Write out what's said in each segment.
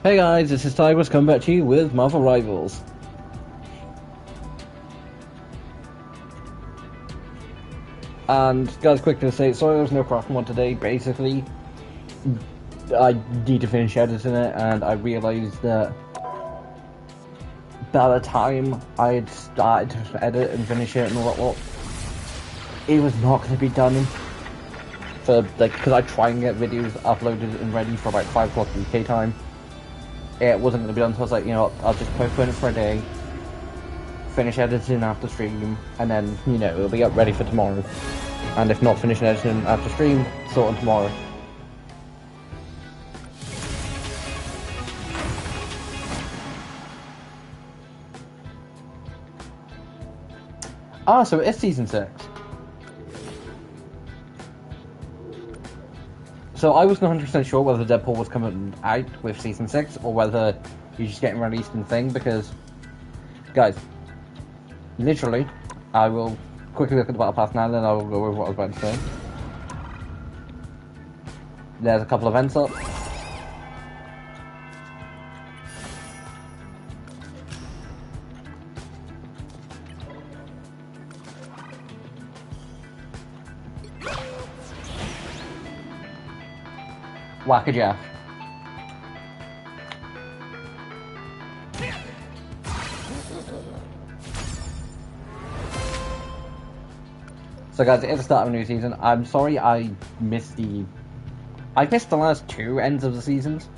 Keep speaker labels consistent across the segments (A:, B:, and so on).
A: Hey guys, this is Tigers coming back to you with Marvel Rivals. And guys, quick to say, sorry there's no Crafting one today. Basically, I need to finish editing it, and I realised that by the time I had started to edit and finish it and what, it was not going to be done for, like, because I try and get videos uploaded and ready for about 5 o'clock UK time. It wasn't going to be done, so I was like, you know, I'll just postpone it for a day, finish editing after stream, and then, you know, it'll be up ready for tomorrow. And if not finish editing after stream, sort on tomorrow. Ah, so it is season 6. So I wasn't 100% sure whether Deadpool was coming out with season 6 or whether he's just getting released in thing, because, guys, literally, I will quickly look at the Battle Pass now, then I will go over what I was about to say. There's a couple of events up. Whack-a-Jeff. So guys, it is the start of a new season. I'm sorry I missed the last 2 ends of the seasons.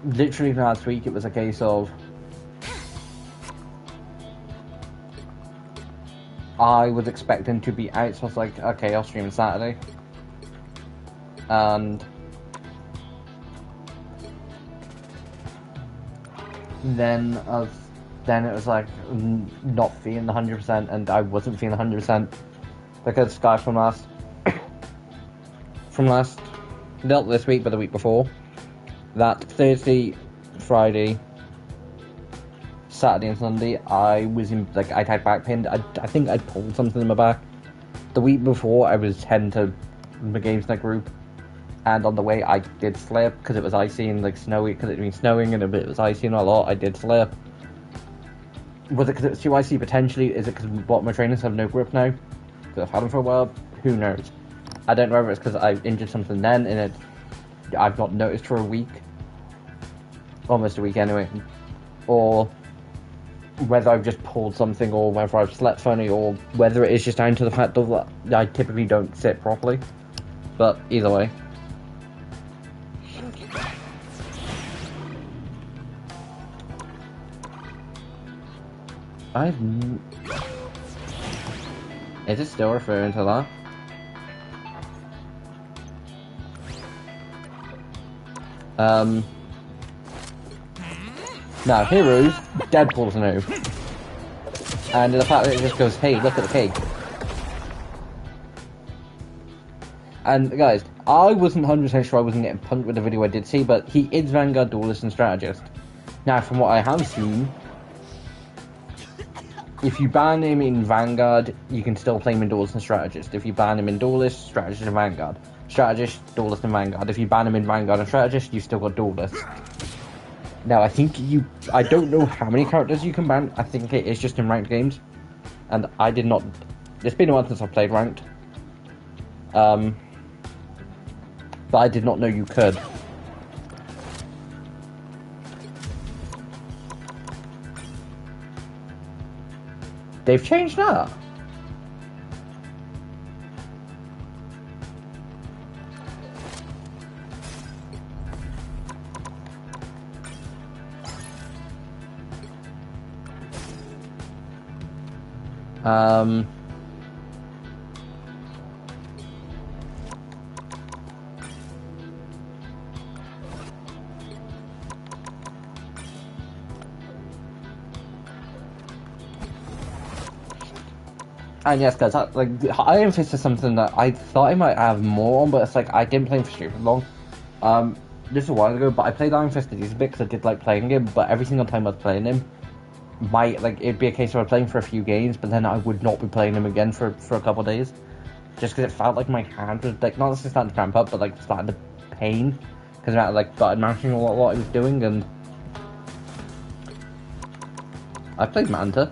A: Literally last week it was a case of I was expecting to be out, so I was like, okay, I'll stream on Saturday. And then it was like not feeling 100%, and I wasn't feeling 100% because guys from not this week but the week before, that Thursday, Friday, Saturday and Sunday I was in, like, I had back pain. I think I pulled something in my back. The week before I was heading to the games night group, and on the way I did slip because it was icy and like snowy, because it had been snowing and it was icy and a lot. I did slip. Was it because it was too icy? Potentially. Is it because my trainers have no grip now? Because I've had them for a while? Who knows? I don't know whether it's because I injured something then and I've not noticed for a week. Almost a week anyway. Or whether I've just pulled something, or whether I've slept funny, or whether it is just down to the fact that I typically don't sit properly. But either way. Is it still referring to that? Now, Heroes, Deadpool's new. And the fact that it just goes, hey, look at the cake. And guys, I wasn't 100% sure I wasn't getting punked with the video I did see, but he is Vanguard Duelist and Strategist. Now, from what I have seen, if you ban him in Vanguard, you can still play him in Duelist and Strategist. If you ban him in Duelist, Strategist and Vanguard. Strategist, Duelist and Vanguard. If you ban him in Vanguard and Strategist, you still got Duelist. Now, I don't know how many characters you can ban. I think it is just in ranked games. And I did not, it's been a while since I've played ranked. But I did not know you could. They've changed that. And yes, guys, Iron Fist is something that I thought I might have more on, but it's like, I didn't play him for stupid long. This was a while ago, but I played Iron Fist a decent bit because I did like playing him, but every single time I was playing him, it'd be a case of I was playing for a few games, but then I would not be playing him again for a couple of days. Just because it felt like my hand was, like, not necessarily starting to cramp up, but like starting to pain. because I like started managing what I was doing, and I played Manta.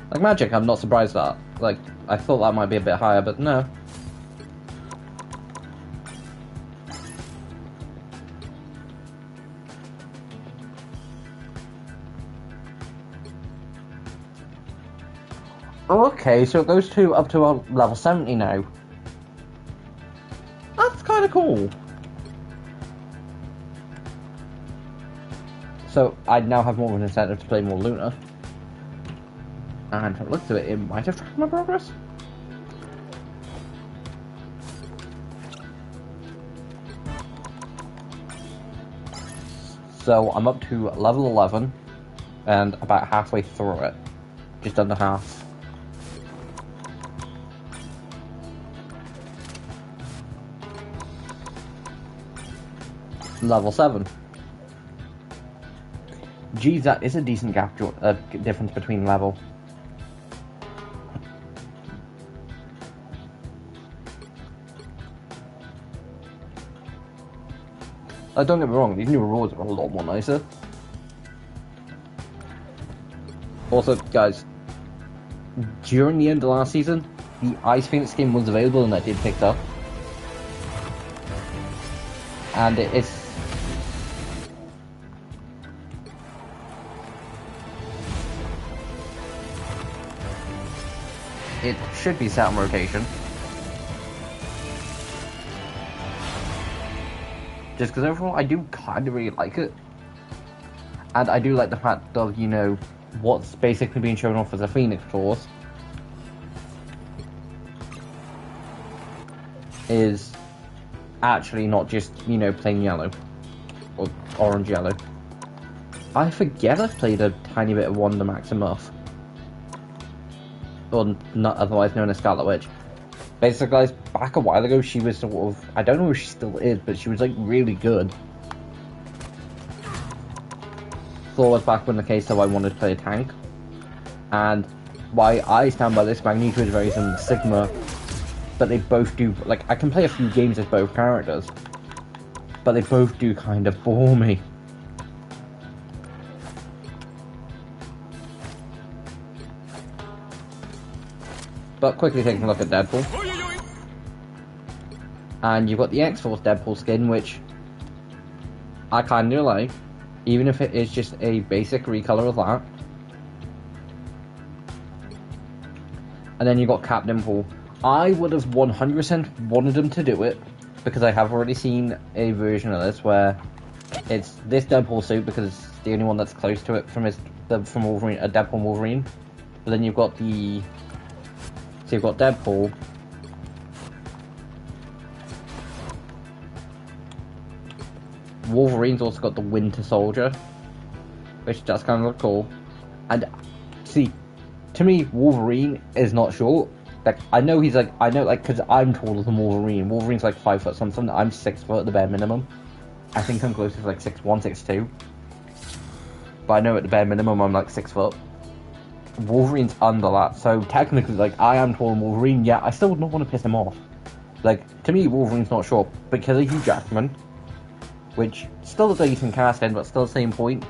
A: Like Magic, I'm not surprised at. Like, I thought that might be a bit higher, but no. Okay, so it goes up to level 70 now. That's kind of cool. So I now have more of an incentive to play more Luna. And from the looks of it, it might have tracked my progress. So I'm up to level 11 and about halfway through it. Just under half. Level 7. Geez, that is a decent gap difference between level. Don't get me wrong, these new rewards are a lot more nicer. Also, guys, during the end of last season, the Ice Phoenix skin was available and I did pick it up. And it should be set on rotation. Just because overall, I do kind of really like it. And I do like the fact of, you know, what's basically being shown off as a Phoenix Force is actually not just, you know, plain yellow. Or orange-yellow. I forget I've played a tiny bit of Wanda Maximoff. Or not otherwise known as Scarlet Witch. Basically, guys, back a while ago, she was sort of, I don't know if she still is, but she was, like, really good. Thor was back when the case of I wanted to play a tank. And why I stand by this, Magneto is very similar to Sigma, but they both do, like, I can play a few games as both characters, but they both do kind of bore me. But quickly taking a look at Deadpool. And you've got the X-Force Deadpool skin, which I kind of like, even if it is just a basic recolor of that. And then you've got Captain Paul. I would have 100% wanted them to do it, because I have already seen a version of this where it's this Deadpool suit, because it's the only one that's close to it from Wolverine, a Deadpool Wolverine. But then you've got the... So you've got Deadpool. Wolverine's also got the Winter Soldier, which does kind of look cool. And see, to me, Wolverine is not short. Like, I know he's like, because I'm taller than Wolverine. Wolverine's like 5 foot something. I'm 6 foot at the bare minimum. I think I'm closer to like 6'1", 6'2". But I know at the bare minimum I'm like 6 foot. Wolverine's under that, so technically, like, I am taller than Wolverine, yet I still would not want to piss him off. Like, to me, Wolverine's not short, because of Hugh Jackman, which, still a decent casting, but still the same point.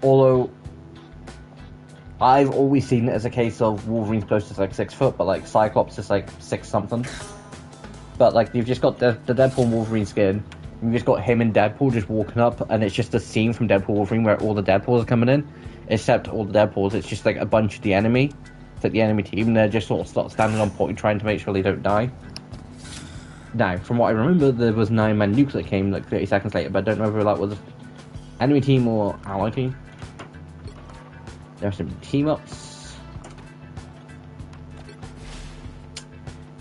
A: Although, I've always seen it as a case of Wolverine's close to like 6 foot, but like, Cyclops is like 6 something. But like, you've just got the Deadpool Wolverine skin, you've just got him and Deadpool just walking up, and it's just a scene from Deadpool Wolverine where all the Deadpools are coming in. Except all the Deadpools, it's just like a bunch of the enemy. It's like the enemy team, and they're just sort of standing on point trying to make sure they don't die. Now, from what I remember, there was 9-man nuke that came like 30 seconds later, but I don't know whether that was enemy team or ally team. There are some team-ups.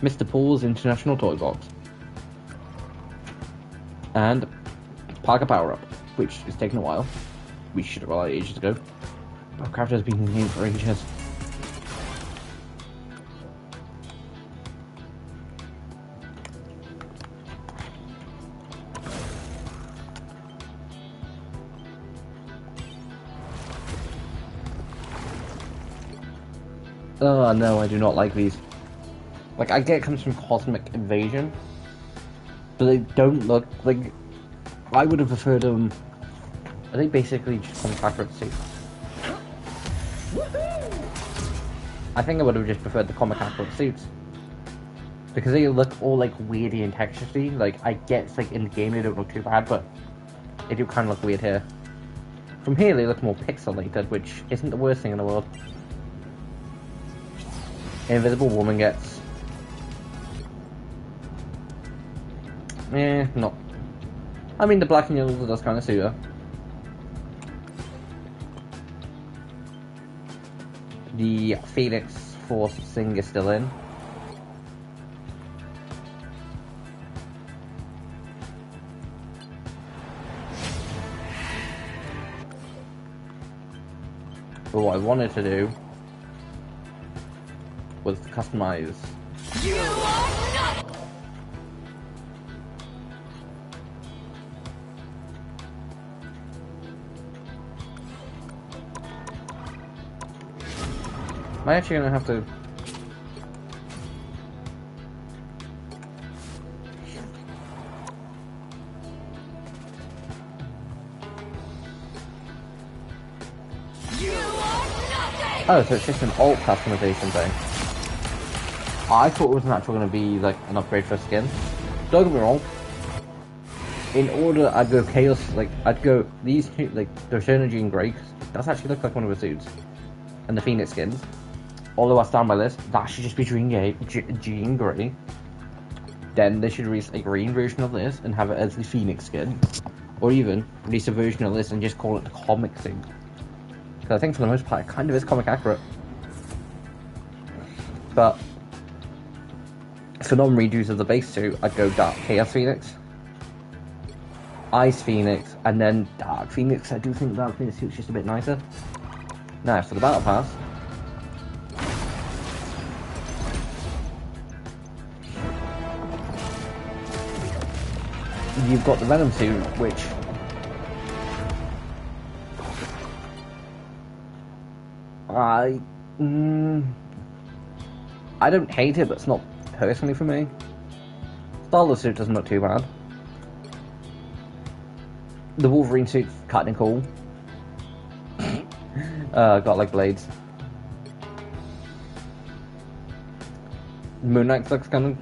A: Mr. Paul's International Toy Box. And Parker Power-Up, which is taking a while. We should have relied ages ago. Warcraft has been in the game for ages. Oh no, I do not like these. Like, I get it comes from Cosmic Invasion, but they don't look like... I would have preferred them... Are they basically just comic accurate suits? I think I would have just preferred the comic accurate suits. Because they look all like weirdy and texturey. Like, I guess like in the game they don't look too bad, but they do kind of look weird here. From here they look more pixelated, which isn't the worst thing in the world. Invisible Woman gets... not... I mean, the black and yellow does kind of suit her. The Phoenix Force thing is still in. But what I wanted to do was to customize. You are not. Am I actually gonna have to? Oh, so it's just an alt customization thing. I thought it was actually going to be like an upgrade for skin. Don't get me wrong. In order, I'd go Chaos, like, I'd go these two, like, the Synergy and Grey, does actually look like one of the suits. And the Phoenix skins. Although I stand by this, that should just be Jean Grey. Then they should release a green version of this and have it as the Phoenix skin. Or even release a version of this and just call it the comic thing. I think for the most part it kind of is comic accurate. But for non-redos of the base suit, I'd go Dark Chaos Phoenix, Ice Phoenix, and then Dark Phoenix. I do think Dark Phoenix suit's just a bit nicer. Now for the Battle Pass. You've got the Venom suit, which I don't hate it, but it's not personally for me. Starless suit doesn't look too bad. The Wolverine suit's kind of cool. Got like blades. Moon Knight looks kind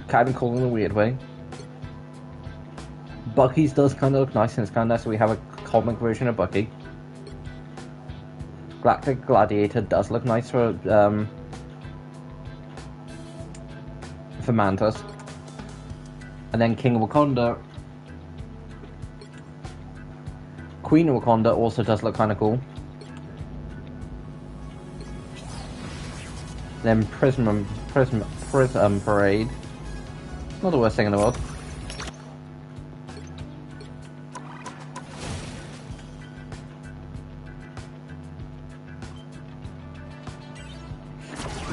A: of cool in a weird way. Bucky's does kind of look nice, and it's kind of nice that we have a comic version of Bucky. Galactic Gladiator does look nice for Mantis. And then King of Wakanda. Queen of Wakanda also does look kind of cool. Then Prism Parade. Not the worst thing in the world.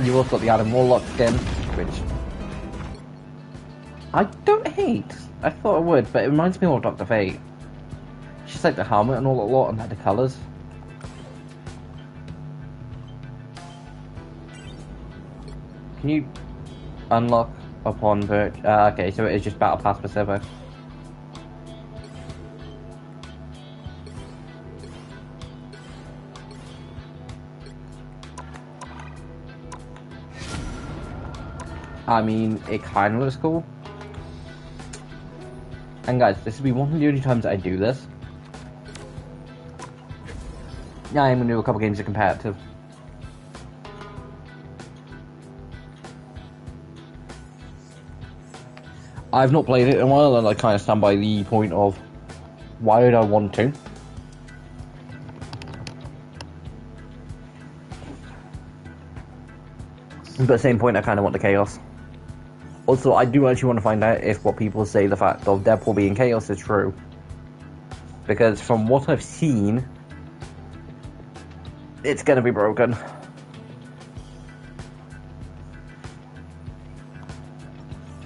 A: You also got the Adam Warlock skin, which I don't hate. I thought I would, but it reminds me of Dr. Fate. It's just like the helmet and all a lot, and like the colours. Can you unlock upon okay, so it is just Battle Pass specific. I mean, it kind of looks cool. And guys, this will be one of the only times I do this. Yeah, I am going to do a couple games of competitive. I've not played it in a while, and I kind of stand by the point of, why would I want to? But at the same point, I kind of want the chaos. Also, I do actually want to find out if what people say, the fact of Deadpool being chaos, is true. Because from what I've seen, it's going to be broken.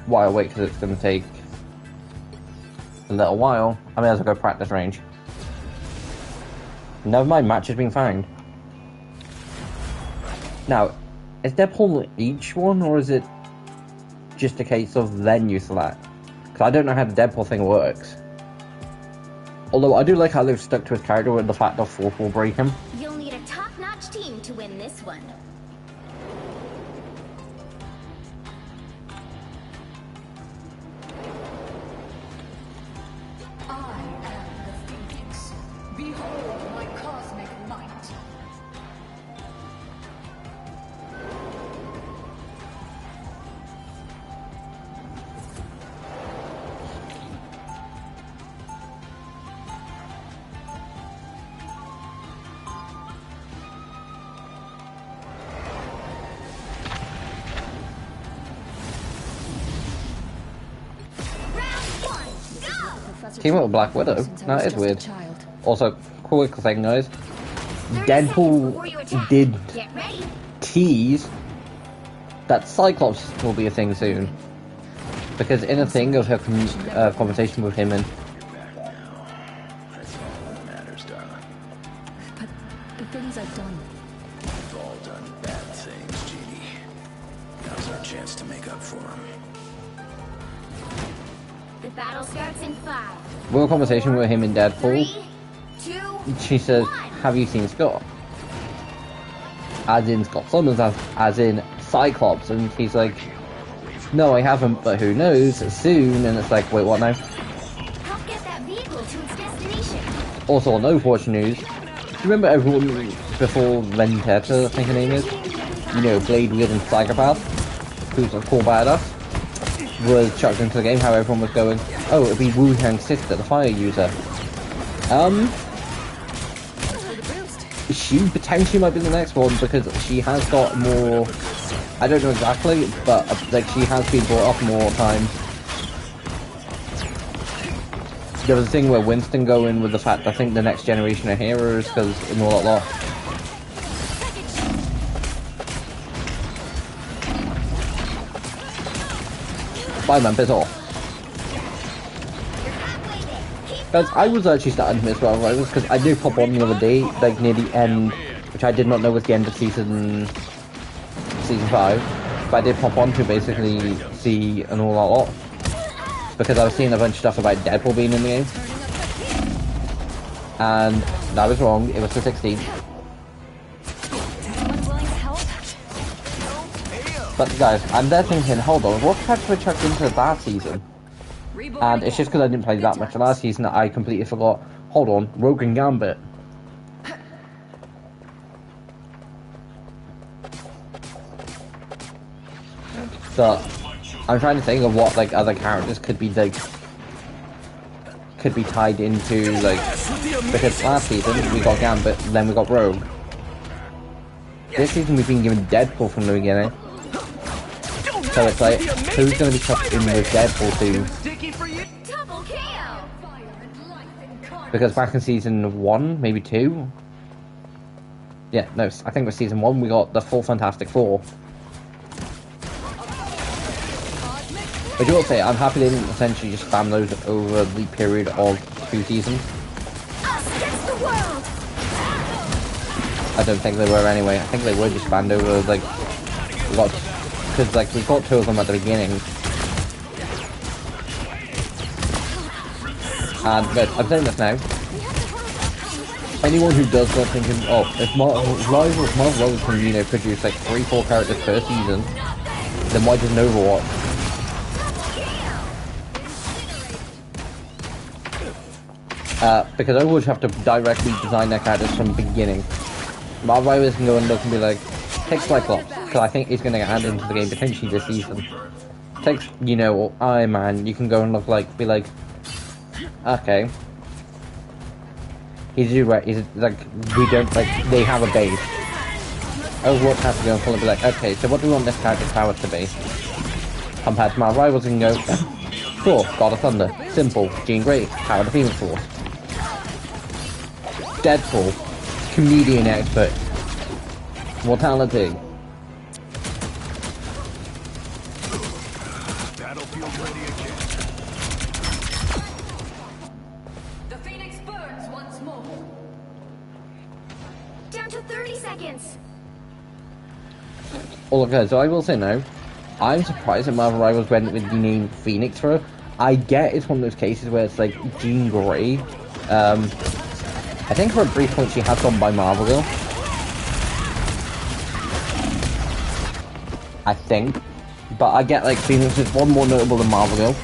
A: Why I wait, because it's going to take a little while. I may as well go practice range. Never mind, match has been found. Now, Is Deadpool each one, or is it just a case of then you select? Because I don't know how the Deadpool thing works. Although I do like how they've stuck to his character with the fact that fourth will break him.
B: You'll need a top-notch team to win this one.
C: I am the Phoenix. Behold my cosmic might.
A: Team up with Black Widow? That is weird. Also, quick thing guys, Deadpool did tease that Cyclops will be a thing soon. Because in a thing of her conversation with him and...
D: That's all that matters, darling.
C: But the things I've done.
D: We've all done bad things, Jeannie. Now's our chance to make up for them.
B: The battle starts in 5.
A: Real conversation with him in Deadpool.
B: 3, 2,
A: She says,
B: 1.
A: have you seen Scott? As in Scott Summers, as in Cyclops. And he's like, no, I haven't, but who knows, soon. And it's like, wait, what now?
B: Help get that vehicle to its destination.
A: Also, on Overwatch news, do you remember everyone before Vendetta, I think her name is? You know, Blade wielding psychopath, who's a cool badass, was chucked into the game, how everyone was going, oh, it'll be Wu Tang's sister, the fire user. She potentially might be the next one, because she has got more, I don't know exactly, but like she has been brought up more times. There was a thing where Winston go in with the fact I think the next generation of heroes, because in all that lot. Bye man, piss off. Guys, I was actually starting to miss Marvel Rivals because I did pop on the other day, like near the end, which I did not know was the end of season 5, but I did pop on to basically see an all that lot because I was seeing a bunch of stuff about Deadpool being in the game, and I was wrong. It was the 16th. But guys, I'm there thinking, hold on, what character I chucked into that season? And it's just because I didn't play that much last season that I completely forgot. Hold on, Rogue and Gambit. So, I'm trying to think of what like other characters could be like, could be tied into like, because last season we got Gambit, then we got Rogue. This season we've been given Deadpool from the beginning. So it's like, who's going to be tucked in with Deadpool soon?
B: Double KO.
A: Because back in season 1, maybe 2? Yeah, no, I think it was season 1, we got the full Fantastic Four. But you will say, I'm happy they didn't essentially just spam those over the period of 2 seasons.
B: Us against the world.
A: I don't think they were anyway. I think they were just spammed over, like, lots. Because, like, we got 2 of them at the beginning. And, but I'm saying this now. Anyone who does not think, oh, if Marvel Rivals can, you know, produce, like, 3-4 characters per season, then why doesn't Overwatch? Because Overwatch have to directly design their characters from the beginning. Marvel Rivals can go and look and be like, take Cyclops, because I think he's going to get added into the game potentially this season. Take, you know, Iron Man, you can go and look like, be like, okay. He's like, we don't, like, they have a base. Overwatch has to go and fully be like, okay, so what do we want this character's power to be? Compared to my rivals, you can go, Thor, God of Thunder, simple, Jean Grey, power of the Phoenix Force. Deadpool, comedian expert. Mortality.
D: Battlefield ready again.
C: The Phoenix burns once more.
B: Down to 30 seconds.
A: Well, okay, so I will say now, I'm surprised that Marvel Rivals went with the name Phoenix for her. I get it's one of those cases where it's like Jean Grey. I think for a brief point she had gone by Marvel Girl. I think. But I get like Phoenix is one more notable than Marvel Girl.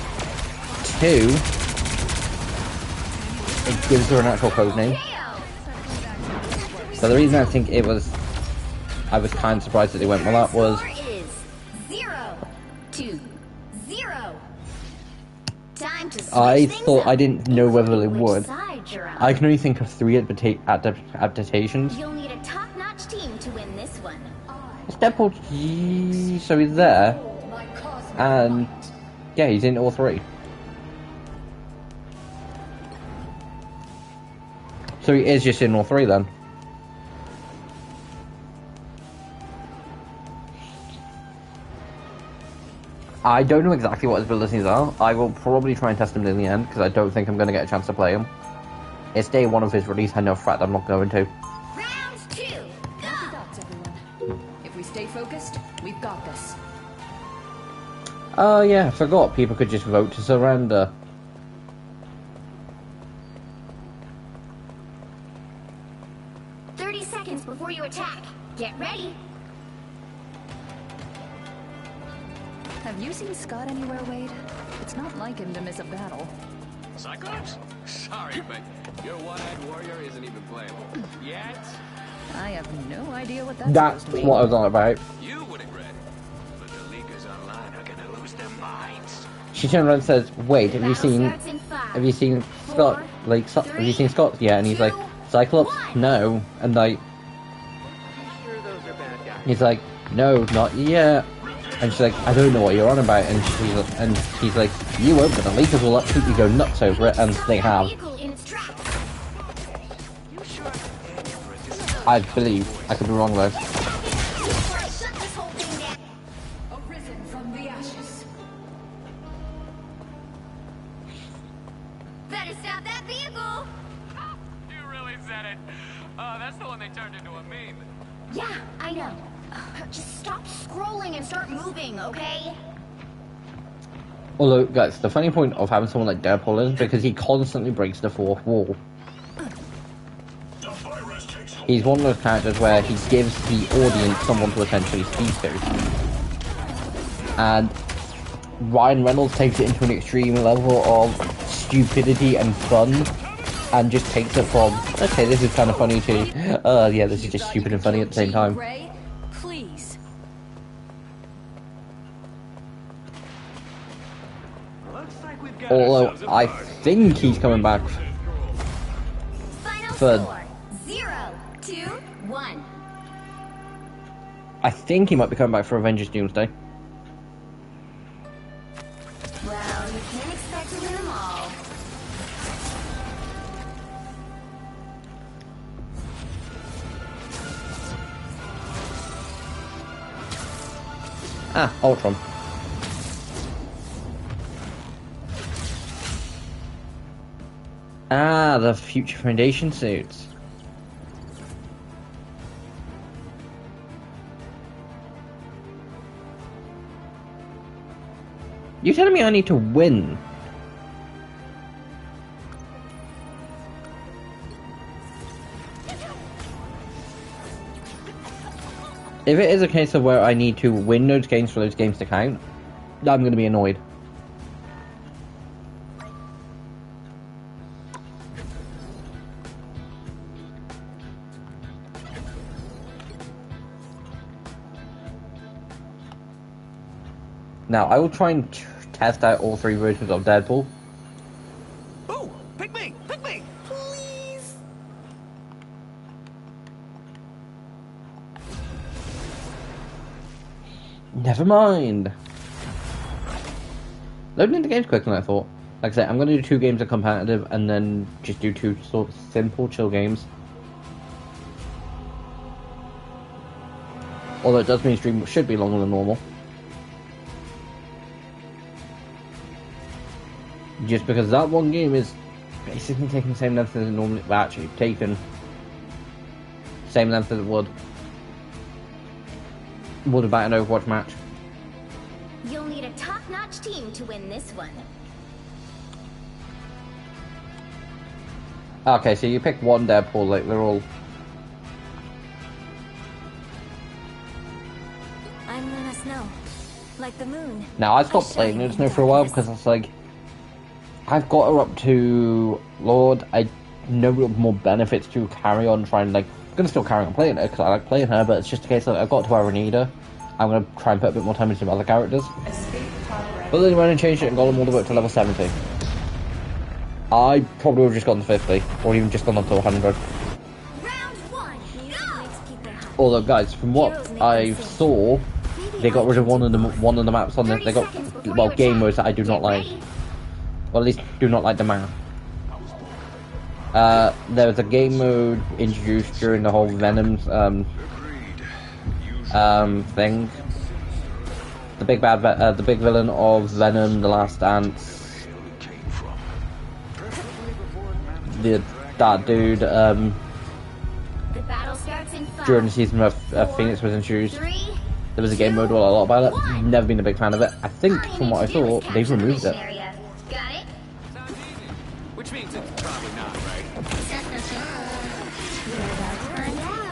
A: Two, it gives her an actual code name. So the reason I think I was kind of surprised that they went with that was...
B: Score is 0-2-0. Time to switch
A: I
B: things
A: thought
B: up.
A: I didn't know whether they
B: Which
A: would.
B: side you're on.
A: I can only think of 3 adaptations.
B: You'll need a top-notch team to win this one.
A: It's Deadpool, so he's there,
C: My cosmic
A: and
C: might.
A: yeah, he's in all 3. So he is just in all 3 then. I don't know exactly what his abilities are. I will probably try and test him in the end, because I don't think I'm going to get a chance to play him. It's day 1 of his release, I know for a fact I'm not going to.
B: Round 2, go!
C: Dots, everyone. If we stay focused, we've got this.
A: Oh yeah, I forgot people could just vote to surrender.
B: Seconds before you attack. Get ready.
C: Have you seen Scott anywhere, Wade? It's not like him to miss a battle.
E: Cyclops? Sorry, but your one-eyed warrior isn't even playable. Yet?
C: I have no idea what that's
A: That's
C: supposed to
A: what I
C: mean.
A: was on about.
E: You would have read it. But the leakers online are gonna lose their minds.
A: She turned around and says, "Wait, have you
B: Battle
A: seen?
B: starts in 5,
A: Have you seen Scott?
B: 4,
A: Like, have you seen
B: 3,
A: Scott? Yeah." And he's like,
B: 2,
A: "Cyclops?
B: 1.
A: No." And like,
E: Sure those are bad guys.
A: he's like, "No, not yet." And she's like, "I don't know what you're on about." And he's like, "You won't, but the leakers will absolutely go nuts over it," and they have.
B: Vehicle in its tracks.
E: You sure?
A: I believe. I could be wrong though.
B: Before I shut this whole thing down.
C: Arisen from the ashes.
B: Better stop that vehicle.
E: You really said it. That's the one they turned into a meme.
B: Yeah, I know. Just stop scrolling and start moving, okay?
A: Although, guys, the funny point of having someone like Deadpool is because he constantly breaks the fourth wall. He's one of those characters where he gives the audience someone to essentially speak to. And Ryan Reynolds takes it into an extreme level of stupidity and fun, and just takes it from, okay, this is kind of funny too, yeah, this is just stupid and funny at the same time.
C: Gray, please.
E: Looks like we've got
A: Although,
E: ourselves a
A: I
E: party.
A: think he's coming back.
B: Final
A: Third.
B: score 0-2-1.
A: I think he might be coming back for Avengers Doomsday.
B: Well, you can't expect to win them all.
A: Ah, Ultron. Ah, the Future Foundation suits. You telling me I need to win? If it is a case of where I need to win those games for those games to count, I'm going to be annoyed. Now, I will try and test out all 3 versions of Deadpool.
E: Ooh, pick me! Pick me! Please!
A: Never mind. Loading the game's quicker than I thought. Like I said, I'm going to do 2 games of competitive and then just do 2 sort of simple, chill games. Although it does mean stream should be longer than normal. Just because that one game is basically taking the same length as it normally, well, actually taken same length as it would. What about an Overwatch match?
B: You'll need a top-notch team to win this one.
A: Okay, so you pick one Deadpool, like they're all.
B: I'm Luna Snow, like the moon.
A: Now I stopped playing Luna Snow for a while because it's like I've got her up to Lord. I know more benefits to carry on trying. Like I'm gonna still carry on playing her because I like playing her, but it's just a case of I've got to where I need her. I'm gonna try and put a bit more time into other characters. But then when I changed it and got them all the way up to level 70. I probably would have just gotten to 50, or even just gone up to 100.
B: Round one, go!
A: Although, guys, from what I saw, they got rid of one of the maps on this. They got game modes that I do not like, or at least do not like the map. There was a game mode introduced during the whole Venom's thing. The big bad, the big villain of Venom: The Last Dance. That dude,
B: The battle starts in 5,
A: during the season of Phoenix was introduced.
B: 3,
A: There was a game mode with a lot about it. Never been a big fan of it. I think, from what I saw, they've removed it.
B: area. Got it?
E: Sounds easy. Which means it's probably not, right?
B: Find out.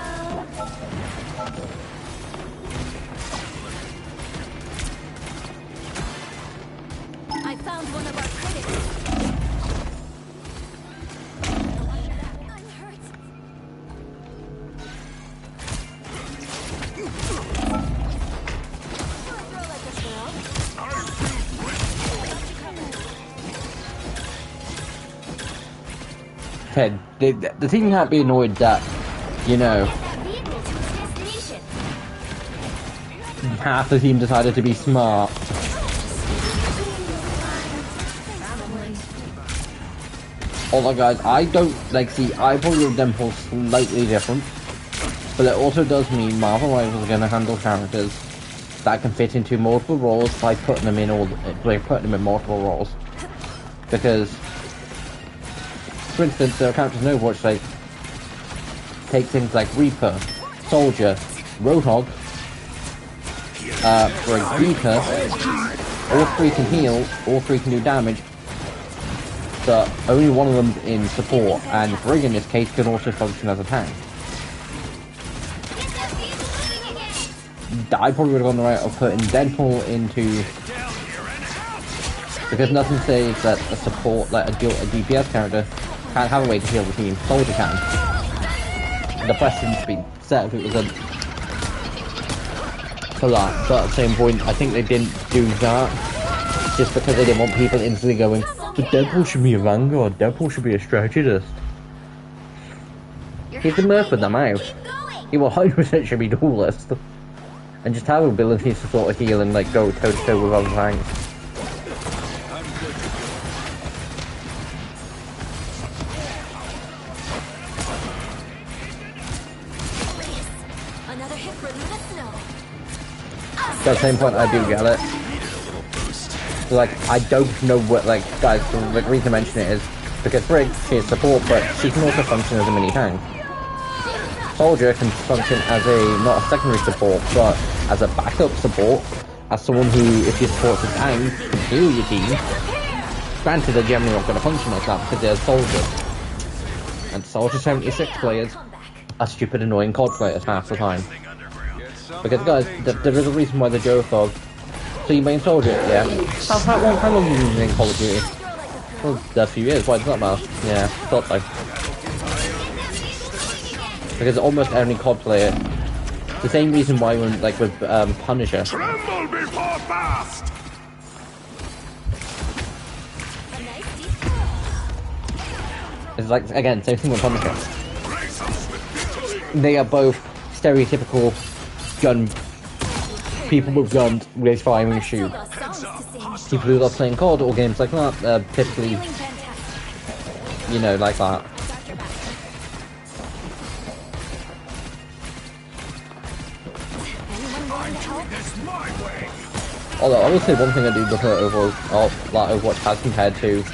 C: I found one of our critics.
A: Ted, the team can't be annoyed that, you know,
B: That vehicle to its destination.
A: half the team decided to be smart. Although, guys, I don't, like, see, I probably would them pull slightly different. But it also does mean Marvel Rivals are going to handle characters that can fit into multiple roles by putting them in multiple roles. Because, for instance, there are characters in Overwatch like take things like Reaper, Soldier, Roadhog, Reaper. All three can heal, all three can do damage, but only one of them in support, and Brig in this case can also function as a tank. I probably would have gone the route of putting Deadpool into, because nothing says that a support, like a DPS character, can't have a way to heal the team. Soldier can. The precedent's been set if it was a for that, but at the same point, I think they didn't do that just because they didn't want people instantly going, but Deadpool should be a Vanguard, Deadpool should be a strategist. He's the Murph with the mouse. He will 100% should be duelist. And just have abilities to sort of heal and like go toe to toe with other tanks.
B: Another hit for Luna Snow.
A: At the same point, I do get it. So, like, I don't know what, like, guys, the reason I mention it is because Brig, she is support, but she can also function as a mini tank. Soldier can function as not a secondary support, but as a backup support, as someone who, if you support a tank, can heal your team. Granted, they're generally not going to function like that because they're Soldier. And Soldier 76 players are stupid, annoying COD players half the time. Because, guys, there is a reason why the Joe Thug. So you main Soldier, yeah? How long have you been using Call of Duty? Well, a few years, why does that matter? Yeah, thought so. Because almost every COD player, the same reason why when, like with Punisher.
D: Tremble before fast!
A: It's like, again, same thing with Punisher. They are both stereotypical gun people with guns, raise fire and shoot. People who love playing COD or games like that, typically, you know, like that. Although, I will say one thing I do look at Overwatch has compared to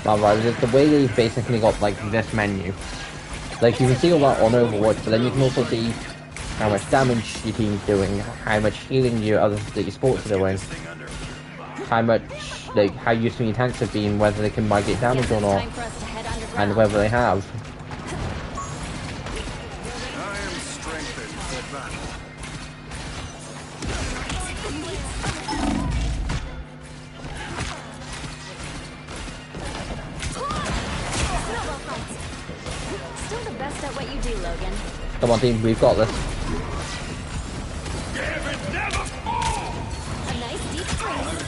A: Marvel Rivals is the way they basically got, like, this menu. Like, you can see all that on Overwatch, but then you can also see how much damage your team's doing, how much healing your other that your sports are doing, how much like how useful your tanks have been, whether they can mitigate damage or not,
C: Time for us to head underground.
A: and whether they have.
D: I am strengthened for battle.
C: Snowball fights. Still the best at what you do, Logan.
A: Come on, team, we've got this.
C: A nice deep freeze.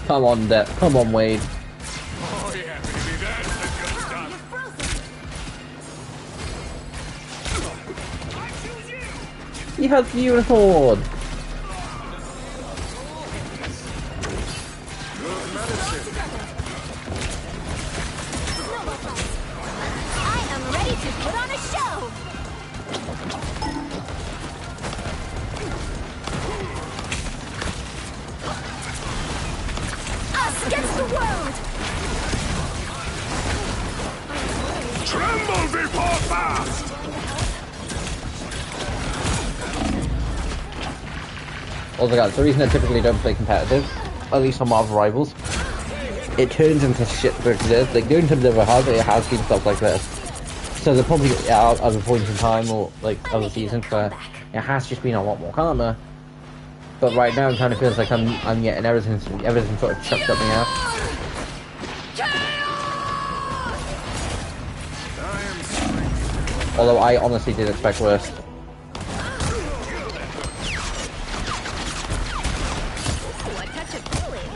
A: Come on, come on, Wade.
E: Oh yeah, baby, that's the good stuff.
C: You're frozen.
A: He has Unihorde.
C: Snowball fights. I am ready to put on a show. Us against the world.
D: Tremble before fast!
A: Also, guys, the reason I typically don't play competitive, at least on Marvel Rivals, it turns into shit like this. Like, doing something over hard, it has been stuff like this. So there probably are other points in time, or like other seasons, where it has just been a lot more calmer. But right now, it kind of feels like I'm getting everything sort of chucked up my ass. Although I honestly did expect worse.
C: Ooh, a touch of cooling.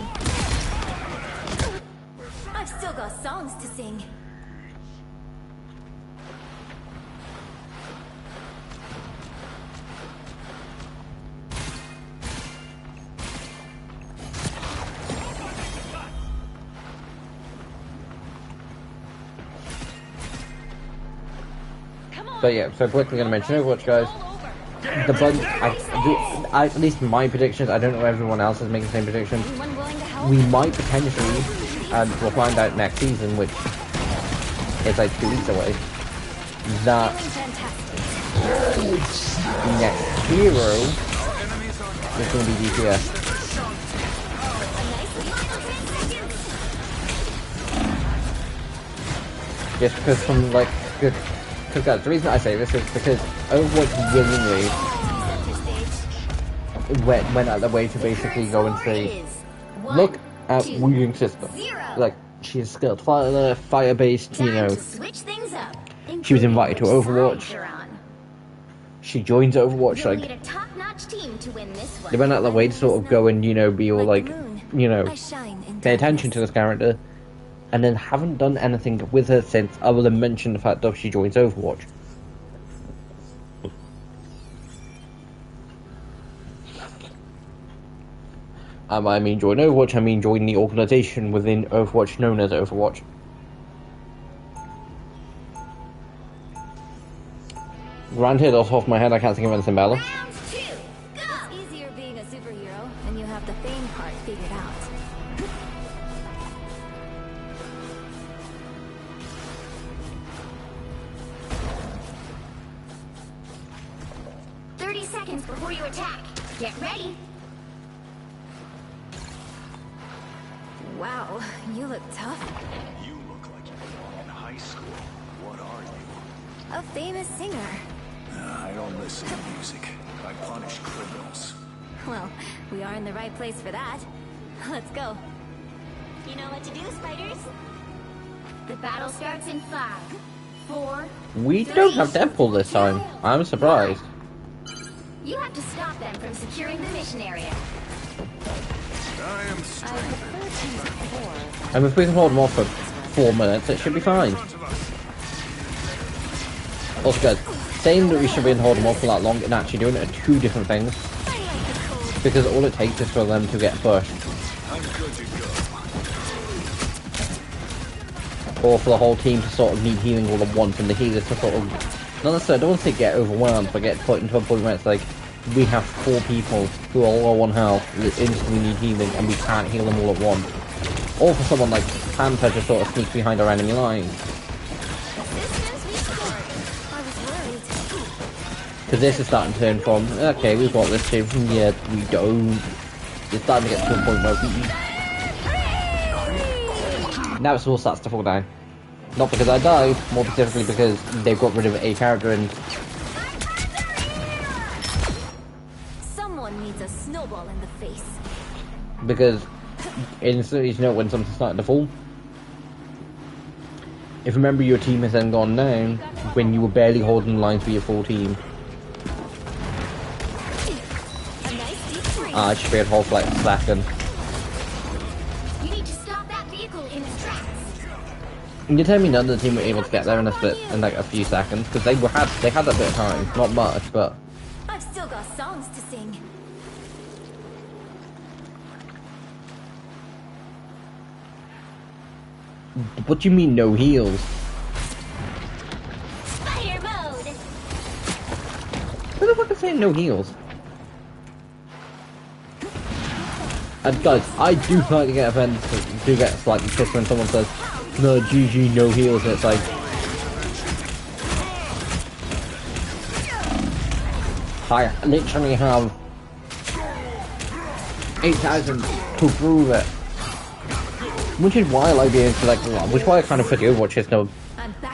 C: I've still got songs to sing.
A: But yeah, so quickly gonna mention Overwatch, guys. The bunch, at least my predictions, I don't know if everyone else is making the same predictions.
C: Anyone willing to help?
A: We might potentially, and we'll find out next season, which is like 2 weeks away, that
C: Feeling fantastic.
A: the next hero is going to be DPS.
C: A nice deep 10 seconds.
A: Just because from like, because guys, the reason I say this is because Overwatch willingly
C: Center stage.
A: went out of the way to basically go and say, look at Weaving System. Like, she is skilled fire-based, you know.
B: Switch things up.
A: She was invited to
B: Including which
A: Overwatch.
B: side you're on.
A: She joins Overwatch,
B: You'll need
A: like,
B: a top-notch team to win this one.
A: they went out of the way to sort of go and, you know, be all like, you know,
C: I shine in
A: pay attention to this character, and then haven't done anything with her since other than mention the fact that she joins Overwatch. I mean join Overwatch, I mean join the organisation within Overwatch known as Overwatch. Granted, off the top of my head, I can't think of anything better.
B: Round 2, go!
C: It's easier being a superhero when you have the fame part figured out.
B: 30 seconds before you attack. Get ready.
C: Wow, you look tough.
D: You look like you belong in high school. What are you?
C: A famous singer.
D: I don't listen to music. I punish criminals.
C: Well, we are in the right place for that. Let's go.
B: You know what to do, spiders? The battle starts in 5, 4.
A: We don't have Deadpool this time. I'm surprised.
B: You have to stop them from securing the mission area.
D: I am
C: I
D: strengthened.
C: prefer teams of 4.
A: And if we can hold them off for 4 minutes, it should be fine. Also, guys, saying that we should be holding them off for that long and actually doing it are 2 different things.
C: I like the cold.
A: Because all it takes is for them to get pushed.
D: I'm good to go.
A: Or for the whole team to sort of need healing all at once, and the healers to sort of, not necessarily, I don't want to say get overwhelmed, but get put into a point where it's like, we have 4 people who are all on 1 health, that instantly need healing, and we can't heal them all at once. Or for someone like Panther to sort of sneak behind our enemy lines. Because this is starting to turn from, okay, we've got this team, yeah, we don't. It's starting to get to a point where now it all starts to fall down. Not because I died, more specifically because they've got rid of a character and
B: Someone needs a snowball in the face.
A: because instantly you know when something's starting to fall. If you remember, your team has then gone down when you were barely holding the line for your full team.
B: A nice deep freeze.
A: I should be at whole flight slacking.
B: You need to stop that vehicle in its tracks.
A: And you tell me none of the team were able to get there in a split in like a few seconds because they had that bit of time, not much, but
B: I've still got songs to sing.
A: what do you mean no heals?
B: Spider mode.
A: Who the fuck is saying no heals? And guys, I do slightly get offended, do get slightly pissed when someone says, no, GG, no heals, and it's like... I literally have 8,000 to prove it. Which is why I like being into, like, which is why I kind of put Overwatch system,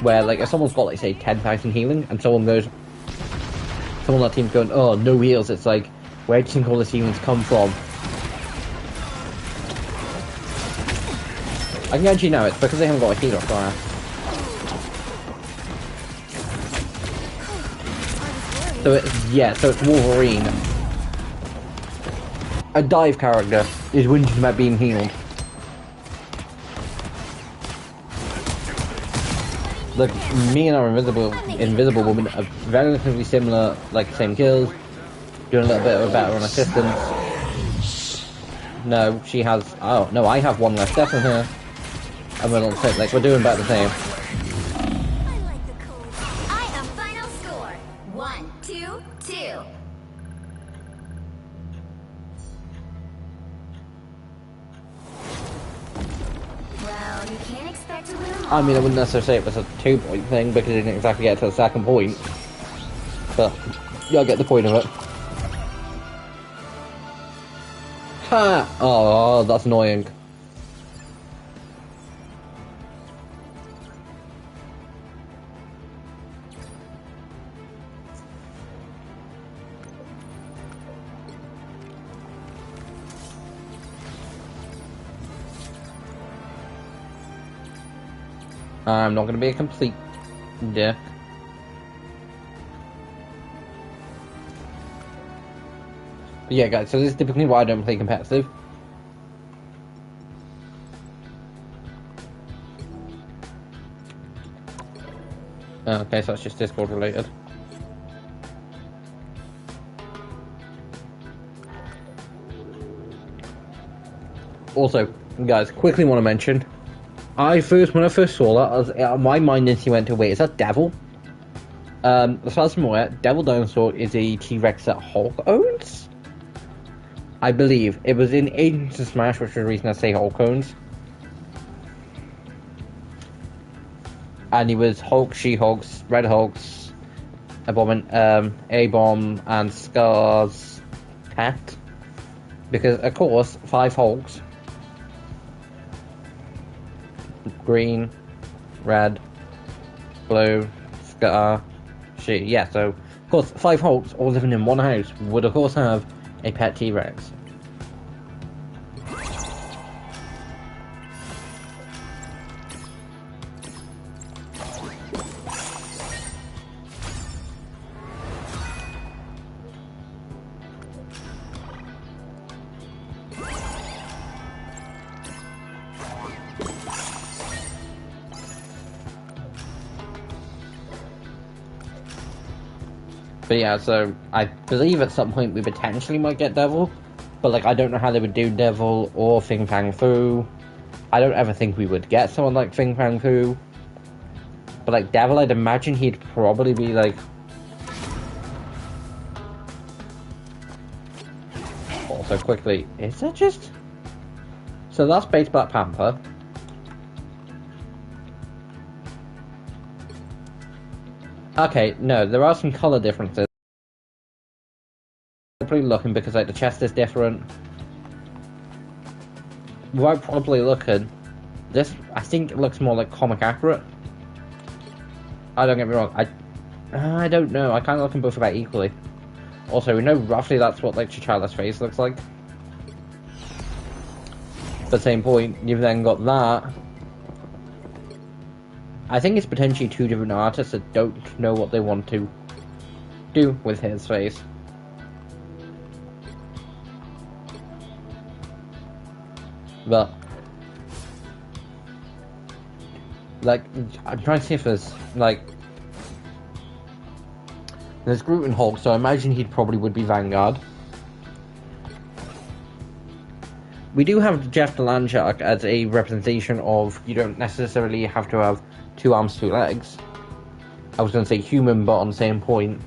A: where, like, if someone's got, like, say, 10,000 healing, and someone on that team's going, oh, no heals, it's like, where do you think all this healings come from? I can guarantee now it's because they haven't got a healer fire. So it's Wolverine. A dive character is whinging about being healed. Look, me and our invisible woman are relatively similar, like same kills, doing a little bit better on assistance. No, she has. Oh no, I have one less death than her. And we're not like we're doing about the same.
B: I like the code. I am final score. 1-2-2. Well, you can't expect to win them all.
A: I mean, I wouldn't necessarily say it was a 2-point thing because it didn't exactly get to the second point. But yeah, I get the point of it. Ha! Oh, that's annoying. I'm not going to be a complete dick. But yeah, guys, so this is typically why I don't play competitive. Okay, so that's just Discord related. Also, guys, quickly want to mention, when I first saw that, my mind instantly went to, wait, is that Devil? As far as I'm aware, Devil Dinosaur is a T-Rex that Hulk owns? I believe. It was in Agents of Smash, which is the reason I say Hulk owns. And he was Hulk, She-Hulk's, Red Hulk's, A-Bomb, and Scar's pet. Because, of course, 5 Hulks. Green, red, blue, Scar, She. Yeah, so, of course, 5 Hulks all living in one house would, of course, have a pet T-Rex. But yeah, so I believe at some point we potentially might get Devil, but like I don't know how they would do Devil or Fing Fang Fu. I don't ever think we would get someone like Fing Fang Fu. But like Devil, I'd imagine he'd probably be like... Also quickly, is that just... So that's base Black Panther. Okay, no, there are some colour differences. properly looking because like the chest is different. Without properly looking, this I think it looks more like comic accurate. I don't get me wrong. I don't know. I kind of look them both about equally. Also, we know roughly that's what like T'Challa's face looks like. At the same point, you've then got that. I think it's potentially two different artists that don't know what they want to do with his face. But like, I'm trying to see if there's like there's Groot and Hulk, so I imagine he probably would be Vanguard. We do have Jeff the Land Shark as a representation of you don't necessarily have to have 2 arms, 2 legs. I was going to say human, but on the same point,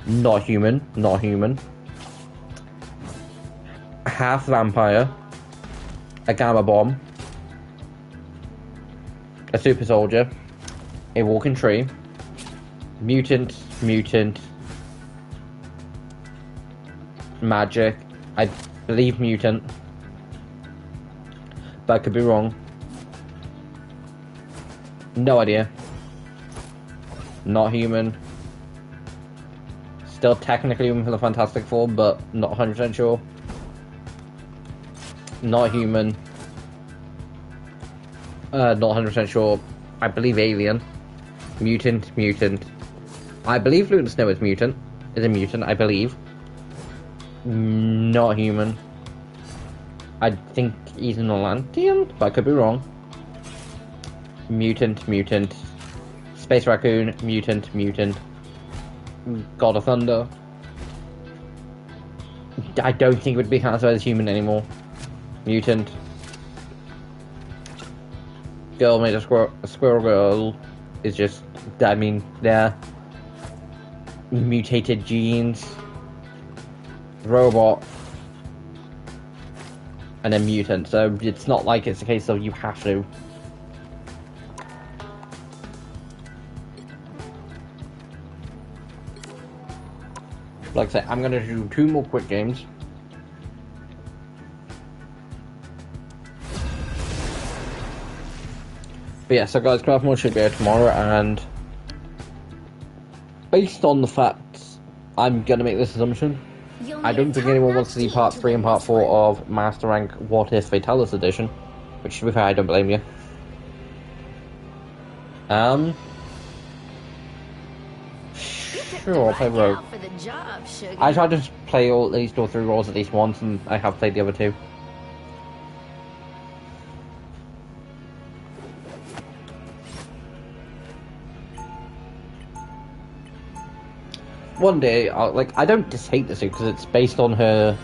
A: not human, not human. Half vampire, a gamma bomb, a super soldier, a walking tree, mutant, magic, I believe mutant, but I could be wrong. No idea. Not human. Still technically human for the Fantastic Four, but not 100% sure. Not human. Not 100% sure. I believe alien. Mutant. I believe Luke Snow is mutant. Is a mutant, I believe. Not human. I think he's an Atlantean, but I could be wrong. Mutant. Space Raccoon, mutant. God of Thunder. I don't think it would be classified as human anymore. Mutant. Girl made a squirrel girl is just, I mean, they're mutated genes. Robot. And then mutant, so it's not like it's a case of you have to. Like I said, I'm gonna do 2 more quick games. But yeah, so guys, Craft Mode should go tomorrow, and based on the facts, I'm gonna make this assumption. I don't think anyone wants to see part 3 and part 4 of Master Rank What If Fatalis Edition, which to be fair, I don't blame you. Sure, I'll play Rogue. I tried to play at least all 3 roles at least once, and I have played the other 2. One day, I don't dishate the suit because it's based on her.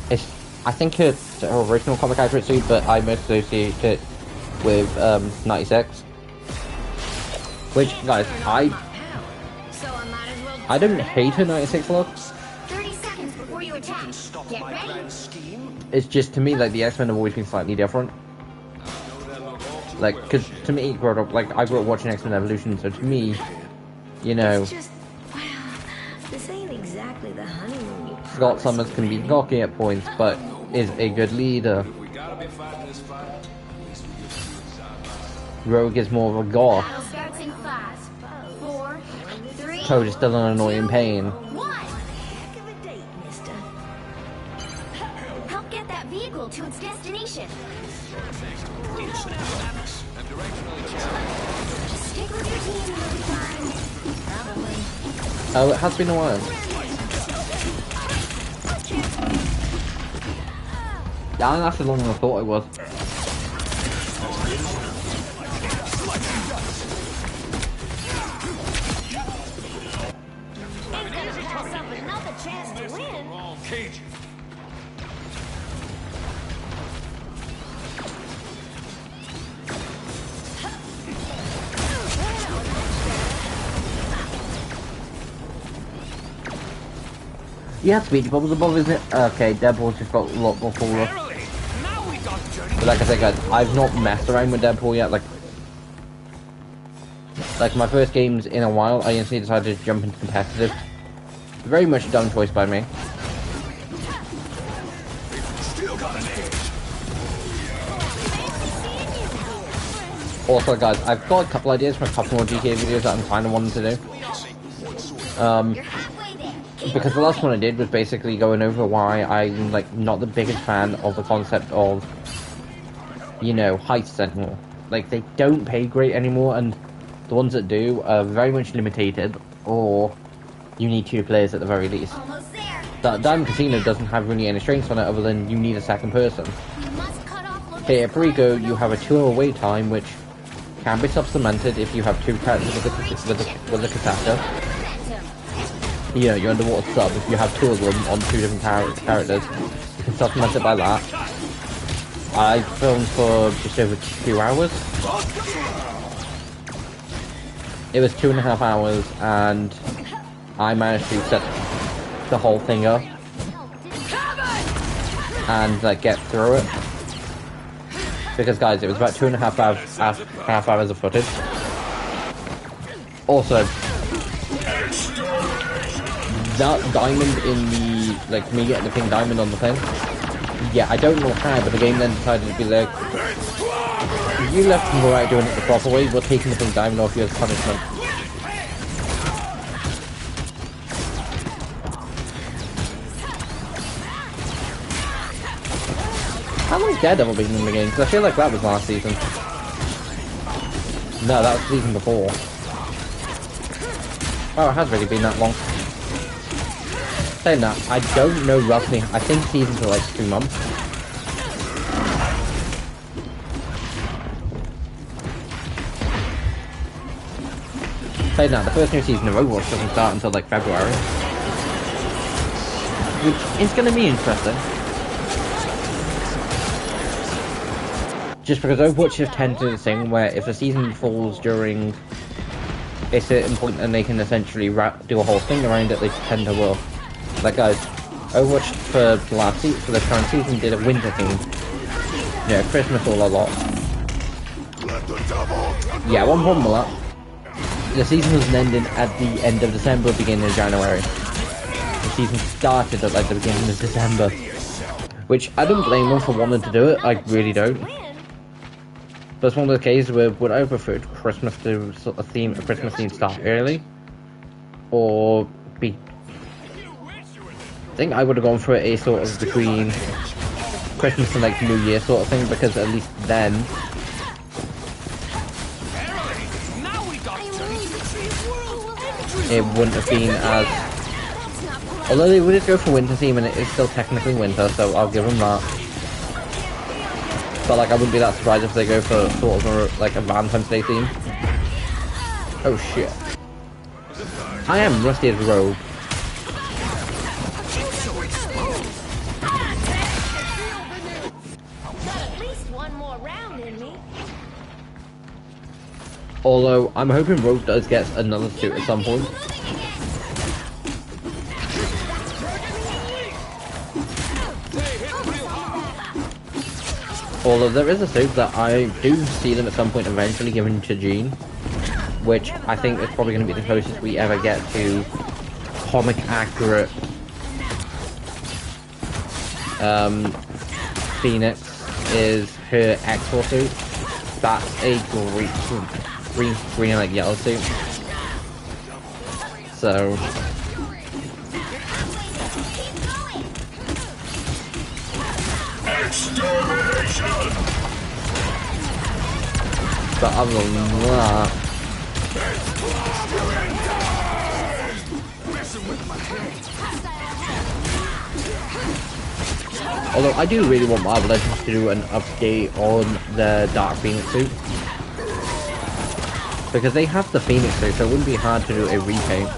A: I think it's her original comic accurate suit, but I most associate it with 96. Which, guys, I don't hate her 96 look.
B: 30 seconds before you attack. Get ready.
A: It's just to me like the X-Men have always been slightly different. Like, cause to me, I grew up watching X-Men Evolution, so to me, you know.
B: This ain't exactly the honeymoon you
A: Scott Summers can be cocky at points, but is a good leader. Rogue is more of a goth.
B: Battle starts in 5, 4, 3.
A: Toad is still an annoying pain.
B: 1. Heck of a date, mister. Help get that vehicle to its destination. Just stick with your team, you'll be fine. Probably.
A: Oh, it has been a while. Yeah, that's as long as I thought it was.
B: Ain't gonna pass up another chance to win.
A: Yeah, Speedy Bubbles above, isn't it? Okay, Deadpool's just got a lot more cooler. But like I said, guys, I've not messed around with Deadpool yet. Like my first games in a while, I instantly decided to jump into competitive. Very much dumb choice by me. Also, guys, I've got a couple ideas for a couple more GTA videos that I'm kind of wanting to do. Because the last one I did was basically going over why I'm like not the biggest fan of the concept of, you know, heists anymore. Like, they don't pay great anymore, and the ones that do are very much limited, or you need 2 players at the very least. That Diamond Casino doesn't have really any strengths on it other than you need a second person. Here at Perico, you have a 2-hour wait time, which can be supplemented if you have 2 characters with a Kataka. You know, your underwater sub, if you have 2 of them on 2 different characters, you can supplement it by that. I filmed for just over 2 hours. It was 2.5 hours, and I managed to set the whole thing up and like get through it. Because, guys, it was about 2.5 hours of footage. Also, that diamond in the, like, me getting the pink diamond on the thing, yeah, I don't know how, but the game then decided to be like, you left and right doing it the proper way, we're taking the pink diamond off you as punishment. How long's Daredevil been in the game? Because I feel like that was last season. No, that was the season before. Oh, it has really been that long. Saying that, I don't know roughly. I think seasons are like 2 months. Saying that, the first new season of Overwatch doesn't start until like February. Which is going to be interesting. Just because Overwatch have tended to do the thing where if the season falls during a certain point and they can essentially do a whole thing around it, they tend to will. Like, guys, Overwatch for the last season, for the current season, did a winter theme. Yeah, Christmas all a lot. Yeah, one problem with that. The season was ending at the end of December, beginning of January. The season started at like the beginning of December. Which, I don't blame them for wanting to do it, I really don't. But it's one of the cases where would I prefer Christmas to sort of theme, a Christmas theme start early? Or be... I think I would have gone for a sort of between Christmas and like New Year sort of thing, because at least then it wouldn't have been as... Although they would go for winter theme and it is still technically winter, so I'll give them that. But like, I wouldn't be that surprised if they go for sort of like a Valentine's Day theme. Oh shit. I am rusty as a rogue. Although, I'm hoping Rogue does get another suit at some point. Although there is a suit that I do see them at some point eventually given to Jean, which I think is probably going to be the closest we ever get to comic accurate Phoenix is her X-Force suit. That's a green and like yellow suit. So but other than that, although I do really want Marvel Legends to do an update on the Dark Phoenix suit, because they have the Phoenix suit, so it wouldn't be hard to do a repaint.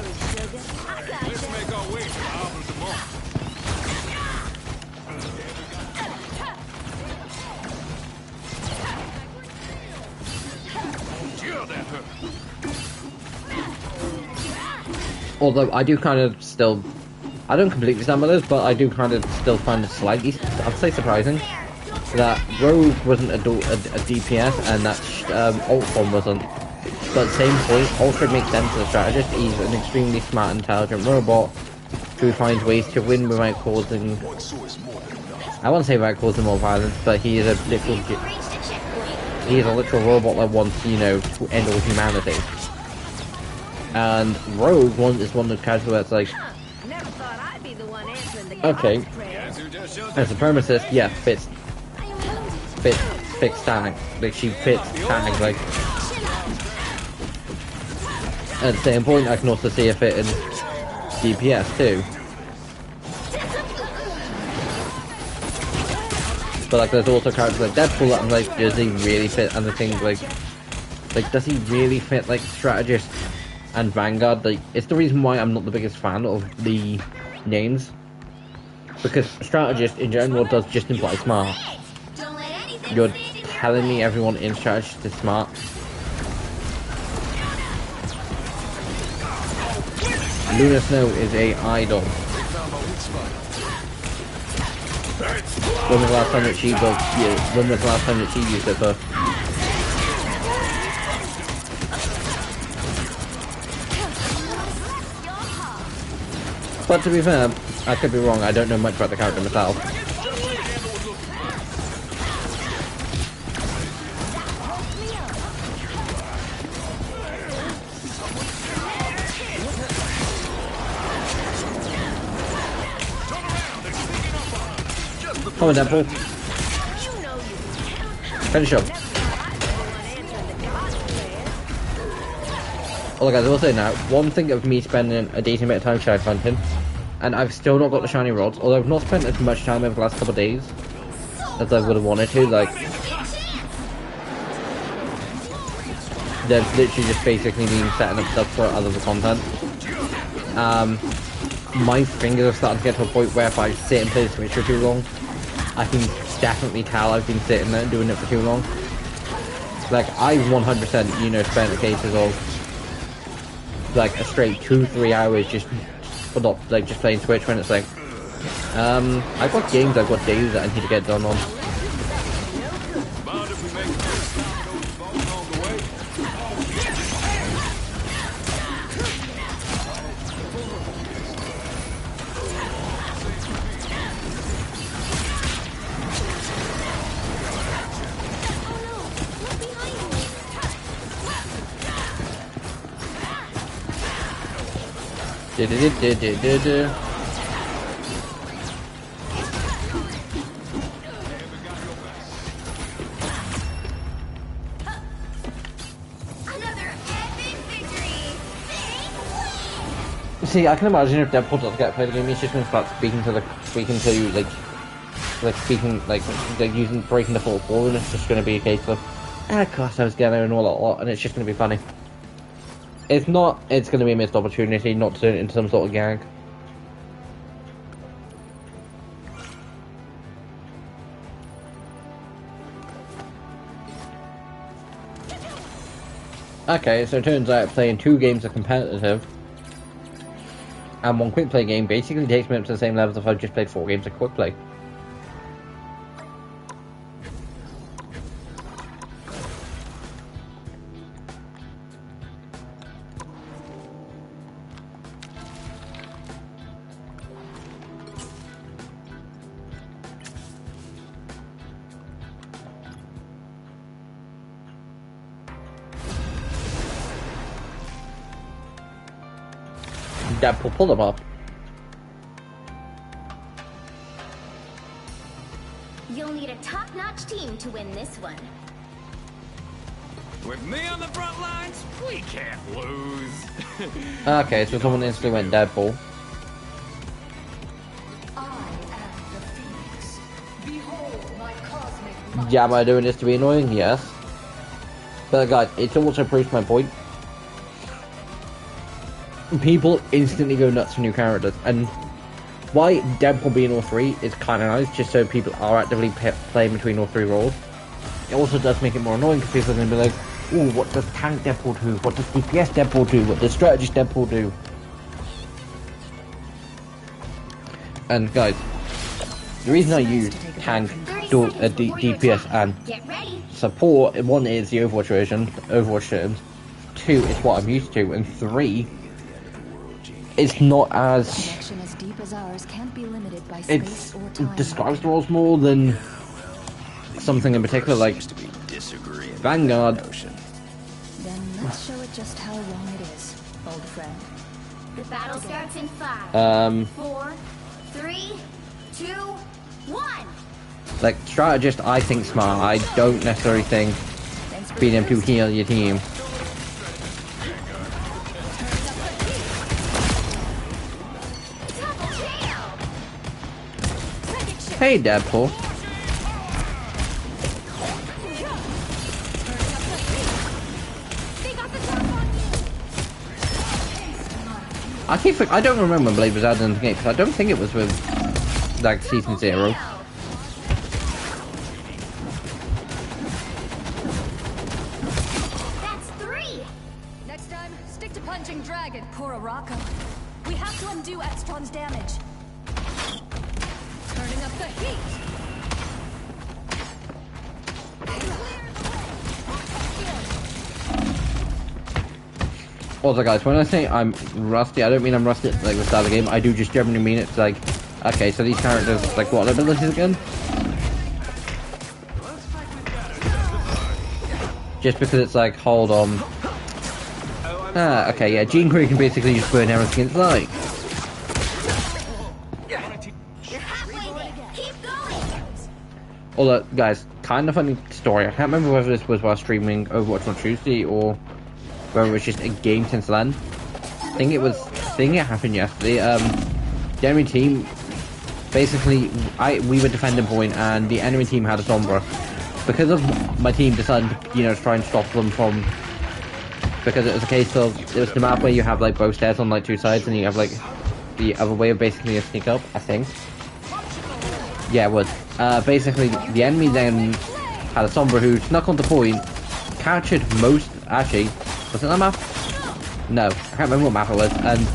A: Although I do kind of still, I don't completely stand by this, but I do kind of still find it slightly, I'd say surprising, that Rogue wasn't a DPS and that Ultron wasn't. But same point, Ultron makes sense as a strategist. He's an extremely smart, intelligent robot who finds ways to win without causing, I won't say without causing more violence, but he is a literal,
B: You've reached a checkpoint.
A: he is a literal robot that wants, you know, to end all humanity. And Rogue is one of the characters that's like,
F: Never thought I'd be the one answering the
A: okay,
F: God's prayer.
E: Guess who just showed
A: as a supremacist, yeah, fits
B: I am wounded.
A: Thanos. Like, she fits Thanos, like, at the same point, I can also see a fit in DPS too. But like, there's also characters like Deadpool that I'm like, does he really fit? And the things like, does he really fit like Strategist and Vanguard? Like, it's the reason why I'm not the biggest fan of the names, because Strategist in general does just imply smart.
B: Don't let anything
A: You're
B: stand in your
A: telling me
B: way.
A: everyone in Strategist is smart? Luna Snow is a idol. When was the last time that she built? Yeah, when was the last time that she used it for? But to be fair, I could be wrong. I don't know much about the character myself. Come on, Deadpool. Finish up. Oh, guys, I will say now, one thing of me spending a decent bit of time shiny hunting, and I've still not got the shiny rods, although I've not spent as much time over the last couple of days as I would have wanted to. Like, they've literally just basically been setting up stuff for other content. My fingers are starting to get to a point where if I sit and play the Switch for too long, I can definitely tell I've been sitting there and doing it for too long. Like, I 100%, you know, spent cases of like a straight 2-3 hours just, well, not like just playing Switch when it's like, I've got games, I've got days that I need to get done on.
E: Mind if we make a quick stop and go vote along the way?
A: Do-do-do-do-do-do.
B: Another epic victory.
A: See, I can imagine if Deadpool does get played the game, he's just gonna start speaking to breaking the fourth wall, and it's just gonna be a case of, of course I was gonna and all that lot, and it's just gonna be funny. If not, it's gonna be a missed opportunity not to turn it into some sort of gag. Okay, so it turns out playing 2 games of competitive and 1 quick play game basically takes me up to the same level as if I've just played 4 games of quick play. Deadpool, pull them up.
B: You'll need a top-notch team to win this one.
E: With me on the front lines, we can't lose.
A: Okay, so someone instantly went Deadpool. Yeah, am I doing this to be annoying? Yes. But guys, it also proves my point. People instantly go nuts for new characters, and why Deadpool being all 3 is kind of nice, just so people are actively playing between all 3 roles. It also does make it more annoying because people are going to be like, ooh, what does tank Deadpool do? What does DPS Deadpool do? What does strategist Deadpool do? And guys, the reason I use tank, DPS and
B: Get ready.
A: support, 1 is the Overwatch version, Overwatch terms, 2 is what I'm used to, and 3, it's not as
C: Connection is deep as ours can't be limited by
A: it
C: space or time.
A: describes the rules more than something in particular, like
D: Seems to be disagreeing with
A: Vanguard.
D: that notion.
C: Then let's show it just how wrong it is, old friend.
B: The battle starts in 5, 4, 3, 2, 1.
A: Like, strategist, I think smart. I don't necessarily think
C: Thanks for
A: being
C: the
A: able to
C: boost.
A: heal your team.
B: Double tail. Psychic shift.
A: Hey, Deadpool.
B: They got the drop on you.
A: I don't remember when Blade was added in the game, because I don't think it was with, like, Season 0.
B: Tail. That's 3.
C: Next time, stick to punching dragon, poor Araka. We have to undo Extron's damage. Turning up the heat.
A: Also, guys, when I say I'm rusty, I don't mean I'm rusty at, like, the start of the game. I do just generally mean it's like, okay, so these characters, like, what abilities again? Just because it's like, hold on. Ah, okay, yeah, Jean Grey can basically just burn everything it's like.
B: You're halfway there. Keep going.
A: Although, guys, kind of funny story. I can't remember whether this was while streaming Overwatch on Tuesday or whether it was just a game since then. I think it happened yesterday. The enemy team, basically, we were defending point and the enemy team had a Sombra. Because of my team decided to, to try and stop them from, because it was a case of, it was the map where you have like both stairs on like two sides and you have like the other way of basically a sneak up, I think. Yeah, it was. Basically, the enemy then had a Sombra who snuck onto point, captured most, actually, was it that map? No, I can't remember what map it was, and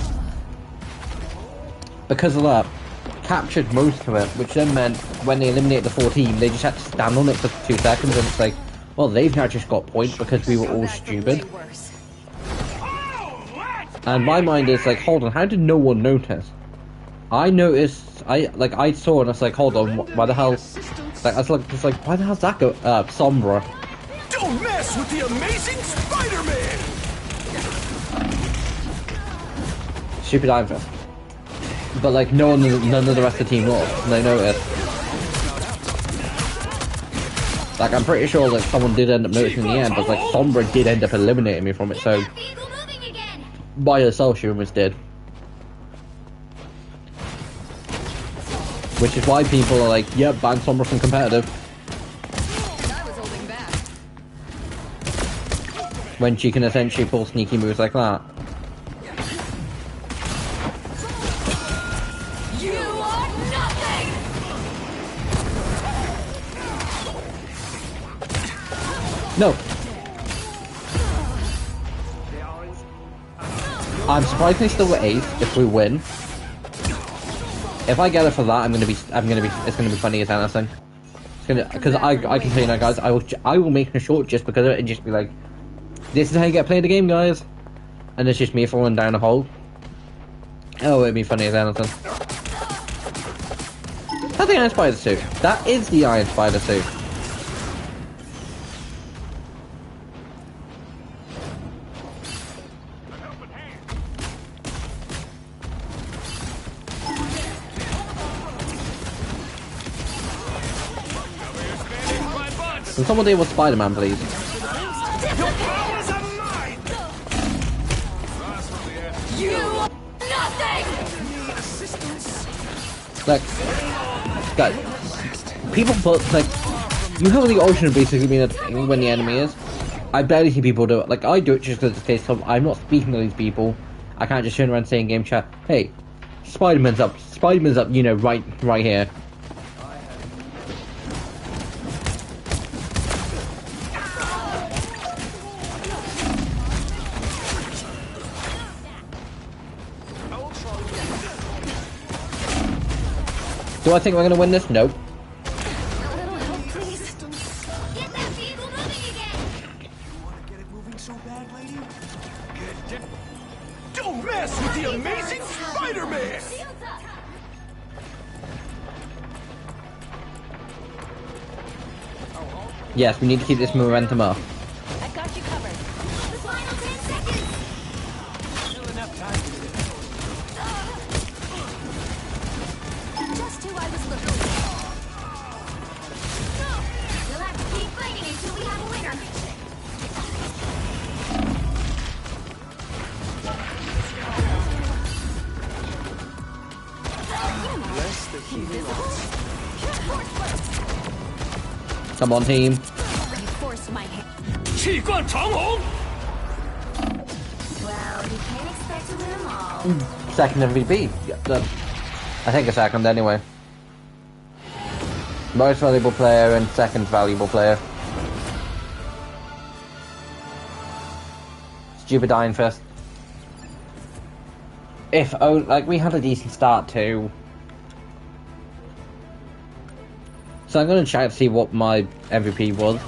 A: because of that, captured most of it, which then meant when they eliminated the 4 team, they just had to stand on it for 2 seconds, and it's like, well, they've now just got points because we were all stupid.
C: Way worse.
A: And my mind is like, hold on, how did no one notice? I noticed, I saw and I was like, hold on, why the hell? Like, I was like, why the hell's that go? Sombra.
D: Don't mess with the amazing Spider-Man!
A: Stupid Iron Fist. But like, none of the rest of the team lost, and they noticed. Like, I'm pretty sure like someone did end up noticing in the end, but like, Sombra did end up eliminating me from it, so
B: That vehicle moving again.
A: by herself she almost did. Which is why people are like, yep, ban Sombra from competitive.
C: I was holding back.
A: When she can essentially pull sneaky moves like that.
C: You are nothing!
A: No! I'm surprised they still were 8th if we win. If I get it for that, it's gonna be funny as anything. Because I can tell you now, guys, I will make a short just because of it and just be like, this is how you get played the game, guys. And it's just me falling down a hole. Oh, it'd be funny as anything. That's the Iron Spider suit. That is the Iron Spider suit. Can someone deal with Spider-Man, please?
C: You are nothing!
A: Like, guys, people put, like, you have the option of basically being a thing when the enemy is. I barely see people do it. Like, I do it just because it's a case of I'm not speaking to these people. I can't just turn around and say in game chat, hey, Spider-Man's up, you know, right here. Do I think we're gonna win this? Nope.
B: A little help, please. Get that vehicle moving again.
D: Get it moving so bad, lady? Don't mess with the amazing Spider-Man!
B: Shields up.
A: Yes, we need to keep this momentum up.
C: I got you covered.
B: The final 10 seconds!
E: Still enough time to do this.
C: Just who I was looking for.
B: We'll have to keep fighting until we have a winner.
A: Come on, team.
C: You forced my hand.
E: 气贯长虹。
B: Well, you can't expect to win them all.
A: Second MVP. Yeah, I think a second anyway. Most valuable player and second valuable player. Stupid Iron Fist. If like we had a decent start too. So I'm gonna try to see what my MVP was.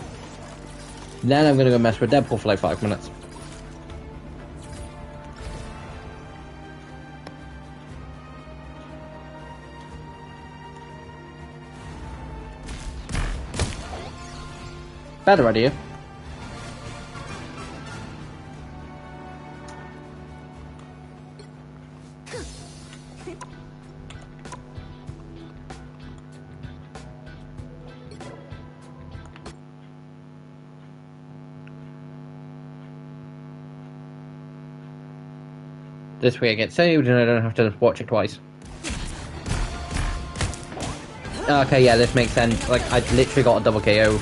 A: Then I'm gonna go mess with Deadpool for like 5 minutes. Better idea. This way I get saved and I don't have to watch it twice. Okay, yeah, this makes sense. Like, I literally got a double KO.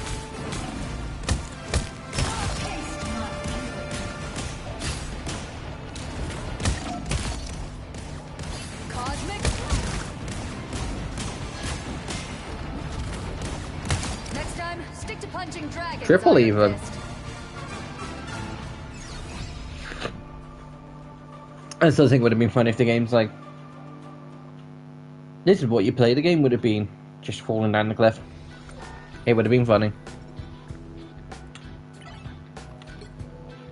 C: Cosmic. Next time, stick to punching dragons.
A: Triple
C: Iron
A: even.
C: Fist.
A: I still think it would have been fun if the game's like, this is what you play. The game would have been just falling down the cliff. It would have been funny.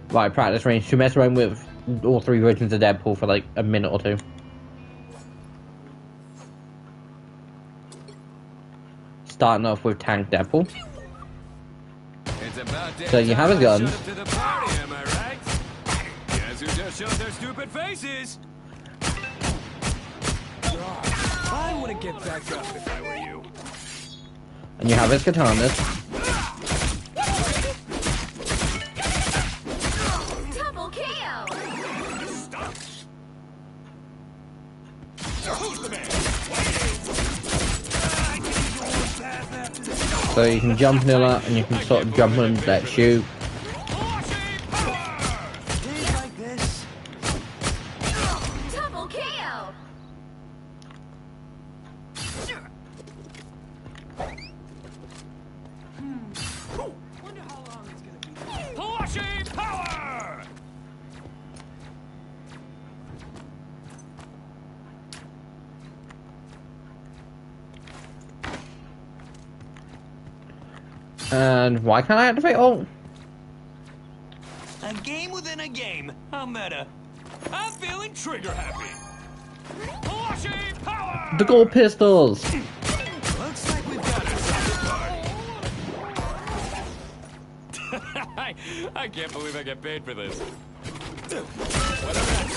A: Right, practice range to mess around with all 3 versions of Deadpool for like a minute or 2. Starting off with Tank Deadpool.
E: It's about damn
A: So you have his
E: time I
A: guns.
E: showed up to the party, am I right? Guess who just showed their stupid faces? I wouldn't get back up if I were you.
A: And you have his katanas.
B: Double KO!
A: So you can jump near that and you can sort of jump and let shoot.
B: Double KO!
E: Wonder how long it's gonna be. Flushing power!
A: And why can't I activate ult?
E: A game within a game. How meta. I'm feeling trigger happy. Flushing power!
A: The gold pistols!
E: Looks like we've got ourselves a party. I can't believe I get paid for this. Whatever that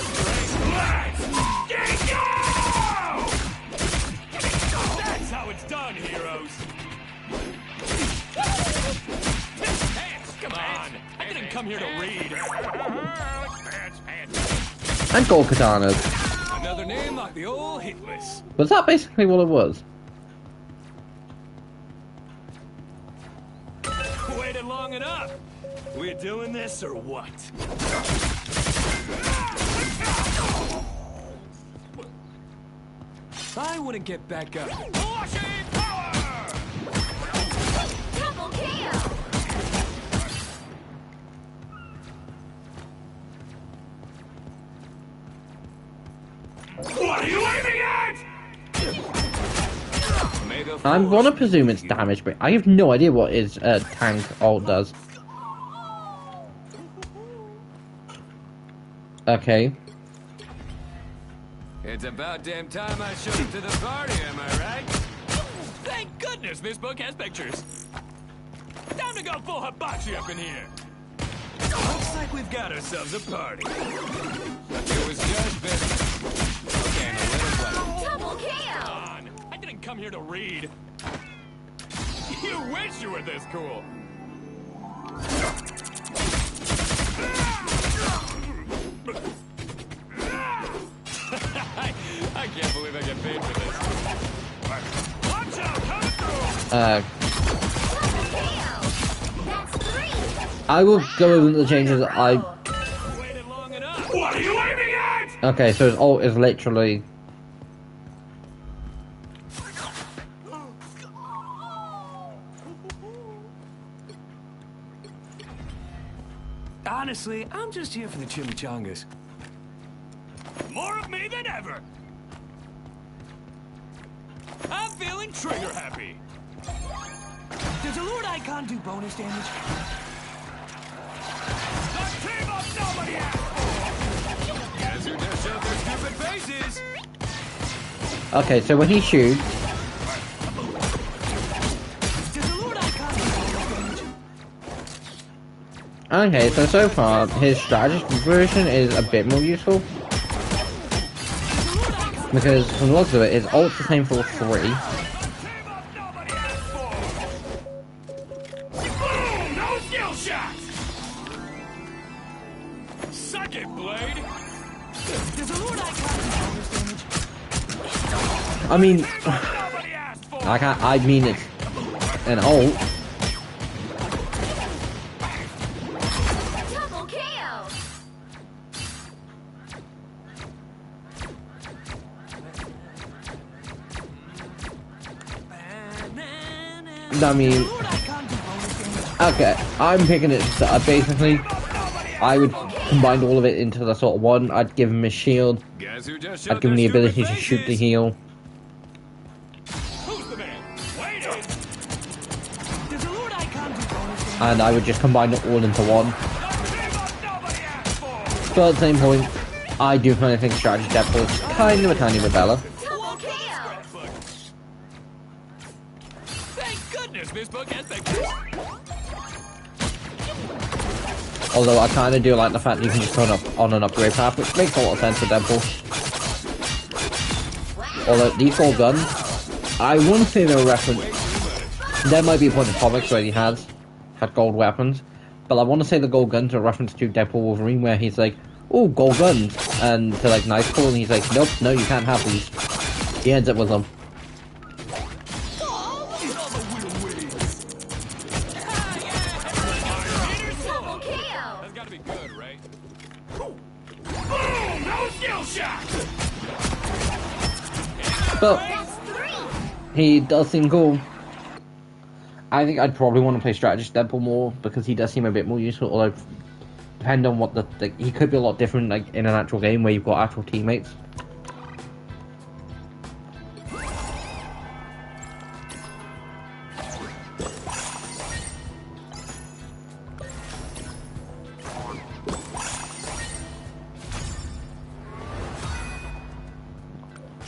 E: straight go! That's how it's done, heroes. Pants, come on! I didn't come here to read.
A: And gold katanas.
E: Another name like the old hit list.
A: Was that basically what it was?
E: Waited long enough. We're doing this or what? I wouldn't get back up. Flushing power!
B: Double KO!
E: What are you aiming at?
A: I want to presume it's damage, but I have no idea what his tank ult does. Okay.
E: It's about damn time I showed up to the party, am I right? Thank goodness this book has pictures. Time to go full hibachi up in here. Looks like we've got ourselves a party. It was just business. Okay, now let it play.
B: Double kill!
E: Come on. I didn't come here to read. You wish you were this cool. I can't believe I get paid for this. Watch out, coming through!
B: Double kill! That's 3!
A: I will go over the changes.
E: Waited long enough. What are you aiming at?
A: Okay, so his ult is literally.
E: Honestly, I'm just here for the chimichangas. More of me than ever. I'm feeling trigger happy. Does a Lord Icon do bonus damage? The team up nobody asked. Guess who just showed their stupid faces?
A: Okay, so when he shoots,
E: Does a Lord Icon do bonus damage?
A: okay, so far his strategy version is a bit more useful because from the looks of it, his ult's the same for 3.
E: Team up nobody asked for. Boom! No skill shots. Suck it, Blade. Does a Lord Icon do bonus damage?
A: I mean,
E: Nobody asked for.
A: I mean it's an ult.
B: Double kill!
A: I mean, okay, I'm picking it. Basically, I would combine all of it into the sort of one. I'd give him his shield.
E: Guess who just
A: I'd give him the ability to shoot the heal.
E: Who's the man? Waiting. Does a Lord Icon do bonus damage?
A: And I would just combine it all into one.
E: Team up nobody asked for.
A: But at the same point, I do kind of think strategy depth is kind of a tiny bit better.
B: Double kill!
E: Thank goodness this book has pictures.
A: Although I kind of do like the fact that you can just turn up on an upgrade path, which makes a lot of sense for Deadpool. Although these gold guns, I wouldn't say they're a reference. There might be a point in comics where he had gold weapons, but I want to say the gold guns are a reference to Deadpool Wolverine, where he's like, "Oh, gold guns," and to like Nightfall, and he's like, "Nope, no, you can't have these." He ends up with them.
B: Double kill!
E: That's gotta be good, right? Boom! No skill shot.
A: But
B: That's 3!
A: he does seem cool. I think I'd probably want to play strategist Deadpool more because he does seem a bit more useful. Although, depending on what he could be a lot different, like in an actual game where you've got actual teammates.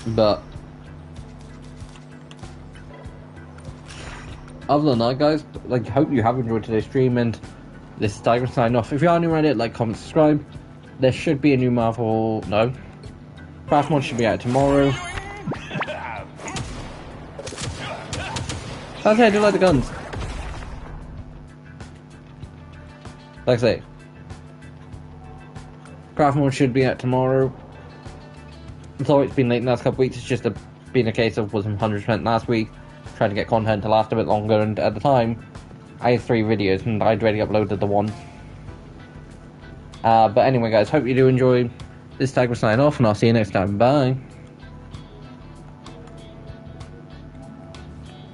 A: But other than that, guys, like, hope you have enjoyed today's stream, and this is Tiger signing off. If you are new around it, like, comment, subscribe. There should be a new Marvel. No, Craft Mod should be out tomorrow. Okay, I do like the guns. Like I say, Craft Mod should be out tomorrow. Sorry it's been late in the last couple of weeks. It's just been a case of wasn't 100% last week. Trying to get content to last a bit longer, and at the time, I had 3 videos and I'd already uploaded the one. But anyway, guys, hope you do enjoy this. Tiger sign off, and I'll see you next time. Bye.